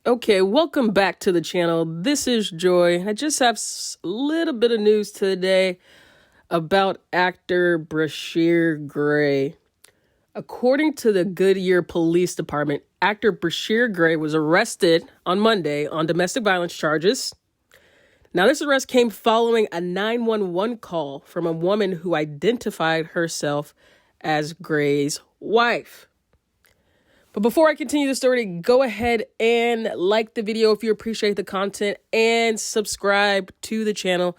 Okay, welcome back to the channel. This is Joy. I just have a little bit of news today about actor Bryshere Gray. According to the Goodyear Police Department, actor Bryshere Gray was arrested on Monday on domestic violence charges. Now, this arrest came following a 911 call from a woman who identified herself as Gray's wife. But before I continue the story, go ahead and like the video if you appreciate the content and subscribe to the channel.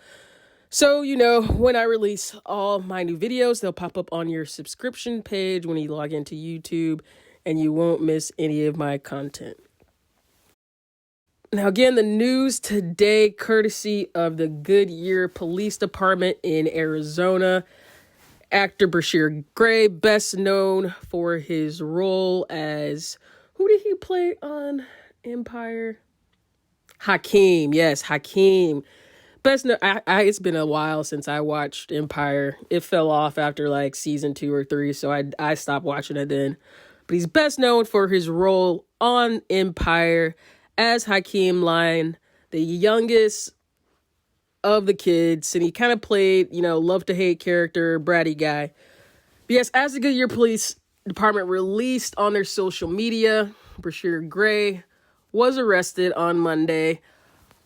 So, when I release all my new videos, they'll pop up on your subscription page when you log into YouTube and you won't miss any of my content. Now, again, the news today, courtesy of the Goodyear Police Department in Arizona. Actor Bryshere Gray, best known for his role as, who did he play on Empire? Hakeem, yes, Hakeem. Best known, it's been a while since I watched Empire. It fell off after like season 2 or 3, so I stopped watching it then. But he's best known for his role on Empire as Hakeem Lyon, the youngest of the kids, and he kind of played, love to hate character, bratty guy. But yes, as the Goodyear Police Department released on their social media, Bryshere Gray was arrested on Monday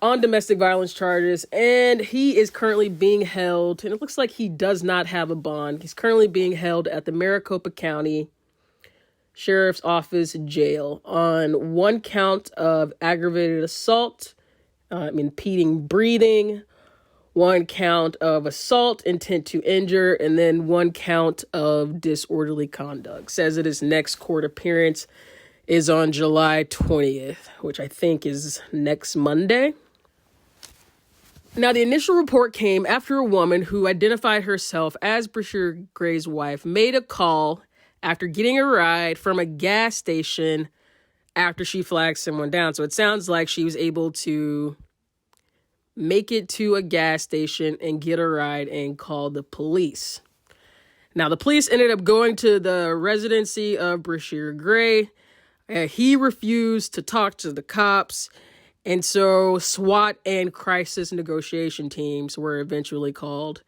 on domestic violence charges, and he is currently being held, and it looks like he does not have a bond. He's currently being held at the Maricopa County Sheriff's Office jail on one count of aggravated assault, impeding breathing, one count of assault, intent to injure, and then one count of disorderly conduct. Says that his next court appearance is on July 20th, which I think is next Monday. Now, the initial report came after a woman who identified herself as Bryshere Gray's wife made a call after getting a ride from a gas station after she flagged someone down. So it sounds like she was able to make it to a gas station and get a ride and call the police. Now, the police ended up going to the residency of Bryshere Gray. He refused to talk to the cops. And so SWAT and crisis negotiation teams were eventually called.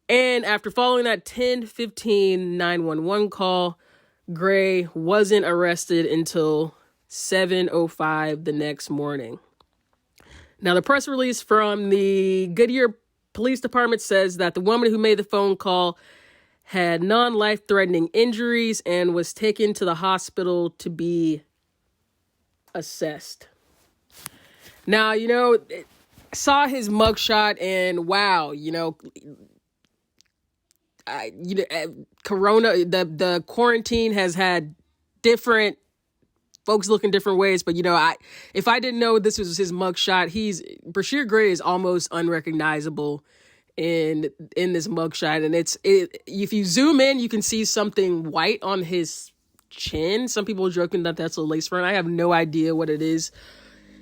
And after following that 10:15 911 call, Gray wasn't arrested until 7:05 the next morning. Now, the press release from the Goodyear Police Department says that the woman who made the phone call had non-life-threatening injuries and was taken to the hospital to be assessed. Now, I saw his mugshot and wow, Corona, the quarantine has had different folks looking different ways, but if I didn't know this was his mugshot, Bryshere Gray is almost unrecognizable in this mugshot, and if you zoom in, you can see something white on his chin. Some people are joking that that's a lace front. I have no idea what it is.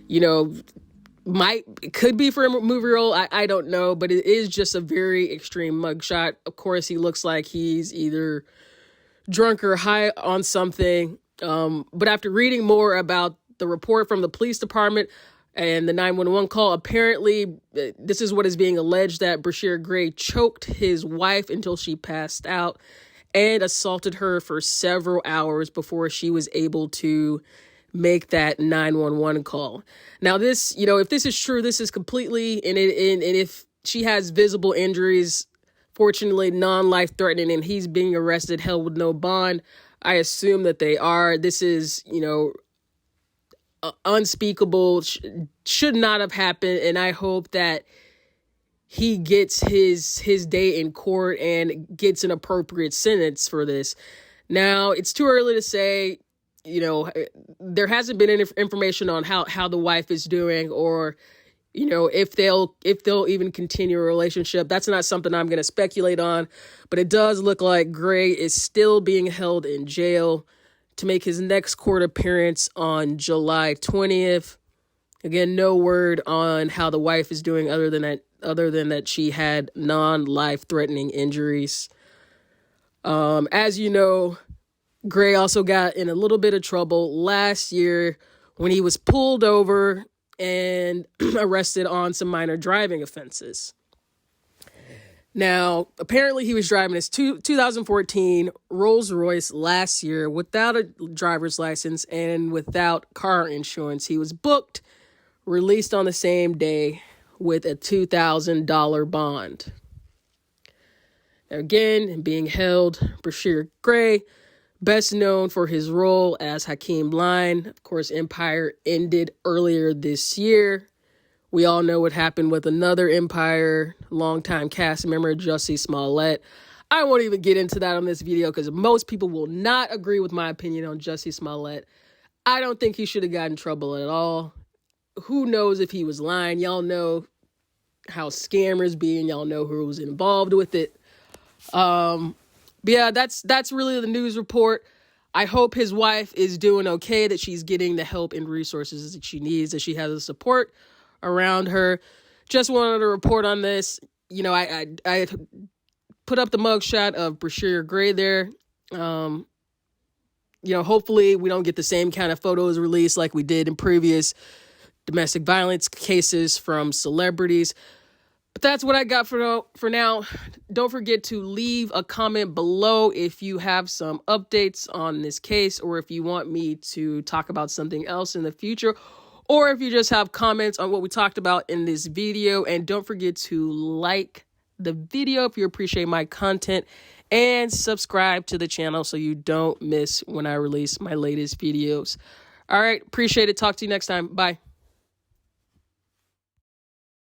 It could be for a movie role. I don't know, but it is just a very extreme mugshot. Of course, he looks like he's either drunk or high on something. But after reading more about the report from the police department and the 911 call, apparently this is what is being alleged, that Bryshere Gray choked his wife until she passed out and assaulted her for several hours before she was able to make that 911 call. Now, this, if this is true, this is completely, and if she has visible injuries, fortunately non-life-threatening, and he's being arrested, held with no bond, I assume that they are. This is, unspeakable, should not have happened, and I hope that he gets his day in court and gets an appropriate sentence for this. Now, it's too early to say, there hasn't been any information on how the wife is doing, or if they'll even continue a relationship. That's not something I'm going to speculate on, but it does look like Gray is still being held in jail to make his next court appearance on July 20th. Again, no word on how the wife is doing other than that she had non-life-threatening injuries. As you know, Gray also got in a little bit of trouble last year when he was pulled over and arrested on some minor driving offenses. Now, apparently he was driving his 2014 Rolls-Royce last year without a driver's license and without car insurance. He was booked, released on the same day with a $2,000 bond. Again, being held, Bryshere Gray, best known for his role as Hakeem Line. Of course, Empire ended earlier this year. We all know what happened with another Empire longtime cast member, Jussie Smollett. I won't even get into that on this video because most people will not agree with my opinion on Jussie Smollett. I don't think he should have gotten in trouble at all. Who knows if he was lying? Y'all know how scammers be, and y'all know who was involved with it. But yeah, that's really the news report. I hope his wife is doing okay, that she's getting the help and resources that she needs, that she has the support around her. Just wanted to report on this. You know, I put up the mugshot of Bryshere Gray there. You know, hopefully we don't get the same kind of photos released like we did in previous domestic violence cases from celebrities. But that's what I got for now. Don't forget to leave a comment below if you have some updates on this case, or if you want me to talk about something else in the future, or if you just have comments on what we talked about in this video. And don't forget to like the video if you appreciate my content, and subscribe to the channel so you don't miss when I release my latest videos. All right, appreciate it. Talk to you next time. Bye.